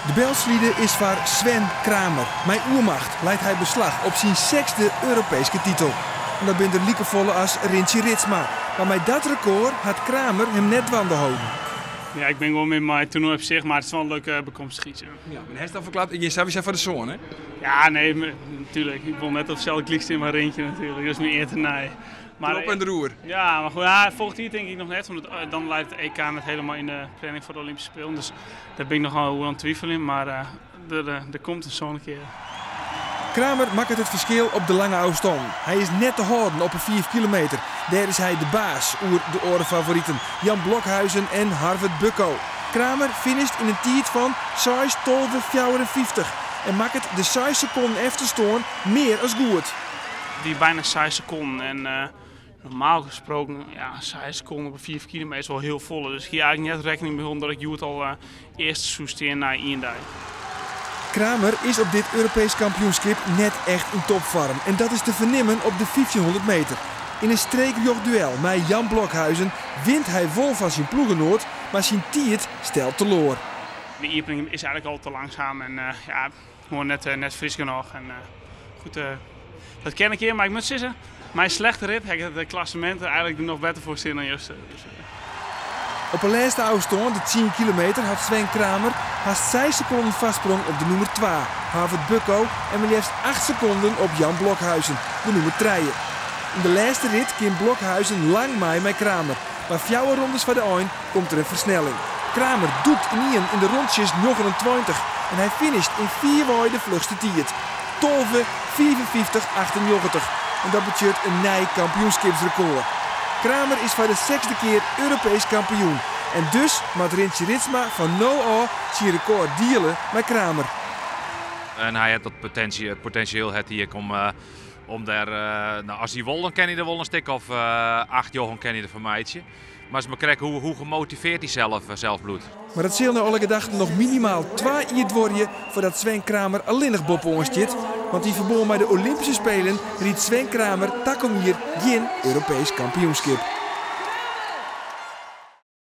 De Belsliede is voor Sven Kramer. Met oermacht leidt hij beslag op zijn 6e Europese titel. En dat bent de liekevolle als Rintje Ritsma. Maar met dat record had Kramer hem net wanden houden. Ja, ik ben gewoon met mijn toernooi op zich, maar het is wel een leuke bekomstschietje. Ja, maar hij is dan verklapt. Je zou voor de zoon, hè? Ja, nee, natuurlijk. Ik wil net op hetzelfde klikst in mijn Rintje natuurlijk. Dat is mijn eer te naaien. Maar Erop en de roer. Ja, maar goed, ja, volgt hier denk ik nog net. Want dan leidt het EK net helemaal in de planning voor de Olympische Spelen. Dus daar ben ik nogal aan twijfel in. Maar er komt een zo'n keer. Kramer maakt het verschil op de lange afstand. Hij is net te houden op een 4 kilometer. Daar is hij de baas oer de orenfavorieten Jan Blokhuizen en Harvard Bucko. Kramer finisht in een tijd van 6:12:54 en maakt het de 6 seconden efterstoorn meer als goed. Die bijna 6 seconden en normaal gesproken, ja, 6 seconden op een 4 kilometer is wel heel vol. Dus hier eigenlijk net rekening mee omdat ik het al eerst soesteer naar Iendijk. Kramer is op dit Europees kampioenschap net echt in topvorm. En dat is te vernemen op de 1500 meter. In een streekjochtduel met Jan Blokhuizen wint hij vol van zijn ploegenoot, maar zijn tiert stelt teloor. De opening is eigenlijk al te langzaam en ja, gewoon net fris genoeg. En, goed, dat ken ik hier, maar ik moet zeggen, mijn slechte rit heb ik het klassement eigenlijk er nog beter voor zin dan juist. Op een laatste afstand, de 10 kilometer, had Sven Kramer haast 6 seconden vastsprong op de nummer 2, Harvard Bucko, en maar liefst 8 seconden op Jan Blokhuizen, de nummer 3. In de laatste rit ging Blokhuizen lang mee met Kramer, maar 4 rondes van de eind komt er een versnelling. Kramer doekt in de rondjes 29 en hij finisht in 4 waai de vlugste tiert. 12:54:98 en dat betekent een nieuw kampioenschapsrecord. Kramer is voor de 6e keer Europees kampioen. En dus moet Rintje Ritsma van nu aan zijn record dealen met Kramer. En hij had dat potentieel om daar, nou, als hij wil, dan kan hij er wel een stuk of 8 jochen kan hij er van meidje. Maar als we kijken hoe gemotiveerd hij zelf bloedt. Maar dat zal nou alle gedachten nog minimaal 2 jaar worden voordat Sven Kramer alleen nog Bob onstjit. Want die verbonden met de Olympische Spelen riet Sven Kramer takom hier geen Europees kampioenschap.